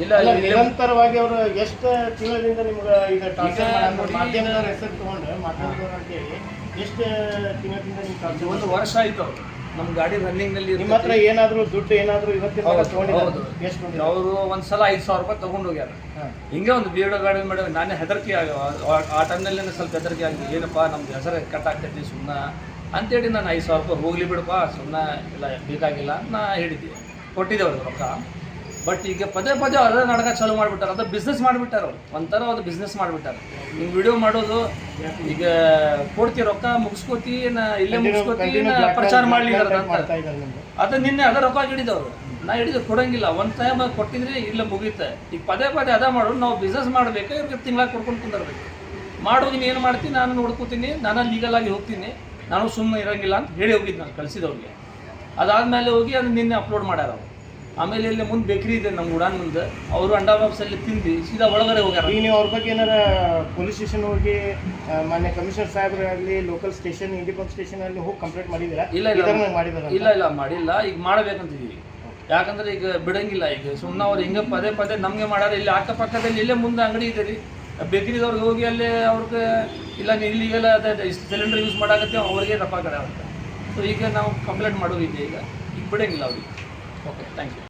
ಇಲ್ಲ ನಿರಂತರವಾಗಿ ಅವರು ಎಷ್ಟು ತಿಂಗಳಿಂದ ನಿಮ್ಗೆ ಈಗ ಮಾಧ್ಯಮದವ್ರ ಹೆಸರು ತಗೊಂಡು ಮಾಧ್ಯಮದವ್ರು ಅಂತೇಳಿ ಎಷ್ಟು ತಿಂಗಳಿಂದ ನಿಮ್ಗೆ ಟಾರ್ಚರ್? 1 ವರ್ಷ ಆಯ್ತು ನಮ್ಮ ಗಾಡಿ ರನ್ನಿಂಗ್ನಲ್ಲಿ. ನಿಮ್ಮ ಹತ್ರ ಏನಾದರೂ ದುಡ್ಡು ಏನಾದರೂ ಇವತ್ತಿನ ಹೌದು, ಅವರು ಒಂದ್ಸಲ 5,000 ರೂಪಾಯಿ ತೊಗೊಂಡು ಹೋಗ್ಯಾರ. ಹಿಂಗೆ ಒಂದು ಬೀಡೋ ಗಾಡಿ ಮಾಡಿ ನಾನೇ ಹೆದರಿಕೆ ಆ ಟೈಮ್ನಲ್ಲಿ ಸ್ವಲ್ಪ ಹೆದರಿಕೆ ಆಗಿದೆ. ಏನಪ್ಪ ನಮ್ದು ಹೆಸರು ಕಟ್ ಆಗ್ತೈತಿ ಸುಮ್ಮನೆ ಅಂತೇಳಿ ನಾನು 5,000 ರೂಪಾಯಿ ಹೋಗ್ಲಿ ಬಿಡಪ್ಪ ಸುಮ್ಮನೆ ಎಲ್ಲ ಬೇಕಾಗಿಲ್ಲ ನಾ ಹೇಳಿದ್ದೆ, ಕೊಟ್ಟಿದ್ದೆ ಅವ್ರಿಗೆ ರೊಕ್ಕ. ಬಟ್ ಈಗ ಪದೇ ಪದೇ ಅದೇ ನಾಟಕ ಚಾಲೂ ಮಾಡಿಬಿಟ್ಟಾರೆ. ಅದು ಬಿಸ್ನೆಸ್ ಮಾಡಿಬಿಟ್ಟಾರೆ ಅವ್ರು, ಒಂಥರ ಅದು ಬಿಸ್ನೆಸ್ ಮಾಡಿಬಿಟ್ಟಾರೆ. ಹಿಂಗೆ ವಿಡಿಯೋ ಮಾಡೋದು, ಈಗ ಕೊಡ್ತಿ ರೊಕ್ಕ ಮುಗಿಸ್ಕೋತಿ ಇಲ್ಲೇ ಮುಗಿಸ್ಕೋತಿ ಪ್ರಚಾರ ಮಾಡಲಿ ಅಂತ. ಅದು ನಿನ್ನೆ ಅದ ರೊಕ್ಕ ಹಿಡಿದವ್ರು, ನಾ ಹಿಡಿದು ಕೊಡೋಂಗಿಲ್ಲ. ಒಂದು ಟೈಮ್ ಕೊಟ್ಟಿದ್ರೆ ಇಲ್ಲ ಮುಗೀತೆ. ಈಗ ಪದೇ ಪದೇ ಅದ ಮಾಡೋದು. ನಾವು ಬಿಸ್ನೆಸ್ ಮಾಡಬೇಕು, ಇವ್ರಿಗೆ ತಿಂಗಳಾಗಿ ಕೊಡ್ಕೊಂಡು ಕುಂದಿರ್ಬೇಕು. ಮಾಡೋದು ನೀನು ಏನು ಮಾಡ್ತೀನಿ, ನಾನು ನೋಡ್ಕೋತೀನಿ, ನಾನು ಲೀಗಲಾಗಿ ಹೋಗ್ತೀನಿ, ನಾನು ಸುಮ್ಮನೆ ಇರೋಂಗಿಲ್ಲ ಅಂತ ಹೇಳಿ ಹೋಗಿದ್ದು ನಾನು ಕಳಿಸಿದವ್ರಿಗೆ. ಅದಾದಮೇಲೆ ಹೋಗಿ ಅದು ನಿನ್ನೆ ಅಪ್ಲೋಡ್ ಮಾಡ್ಯಾರ ಅವರು. ಆಮೇಲೆ ಇಲ್ಲಿ ಮುಂದೆ ಬೇಕ್ರಿ ಇದೆ ನಮ್ಮ ಉಡಾನ್ ಮುಂದೆ, ಅವರು ಅಂಡಾ ಬಾಕ್ಸಲ್ಲಿ ತಿಂದು ಸೀದಾ ಒಳಗಡೆ ಹೋಗ್ಯಾರ. ಈಗ ನೀವು ಅವ್ರ ಬಗ್ಗೆ ಏನಾರ ಪೊಲೀಸ್ ಸ್ಟೇಷನ್ ಹೋಗಿ ಮಾನ್ಯ ಕಮಿಷನರ್ ಸಾಹೇಬ್ರಾಗಲಿ ಲೋಕಲ್ ಸ್ಟೇಷನ್ ಇಂಡಿಪೆಂಡೆಂಟ್ ಸ್ಟೇಷನಲ್ಲಿ ಹೋಗಿ ಕಂಪ್ಲೇಂಟ್ ಮಾಡಿದ್ದೀರಾ? ಇಲ್ಲ ಮಾಡಿಲ್ಲ. ಈಗ ಮಾಡಬೇಕಂತಿದ್ದೀವಿ. ಯಾಕಂದ್ರೆ ಈಗ ಬಿಡಂಗಿಲ್ಲ. ಈಗ ಸುಮ್ಮನೆ ಅವ್ರು ಹಿಂಗೆ ಪದೇ ಪದೇ ನಮಗೆ ಮಾಡ್ಯಾರ. ಇಲ್ಲಿ ಅಕ್ಕಪಕ್ಕದಲ್ಲಿ ಇಲ್ಲೇ ಮುಂದೆ ಅಂಗಡಿ ಇದೆ ರೀ, ಬೇಕ್ರಿದವ್ರಿಗೆ ಹೋಗಿ ಅಲ್ಲಿ ಅವ್ರಿಗೆ ಇಲ್ಲ ಇಲ್ಲಿಗೆಲ್ಲ ಅದೇ ಸಿಲಿಂಡರ್ ಯೂಸ್ ಮಾಡಾಕತ್ತೀವಿ, ಅವ್ರಿಗೆ ರೊಕ್ಕ ಕಡೆ ಅಂತ. ಸೊ ಈಗ ನಾವು ಕಂಪ್ಲೇಂಟ್ ಮಾಡೋದಿದೆ. ಈಗ ಬಿಡಂಗಿಲ್ಲ ಅವ್ರಿಗೆ. Okay, thank you.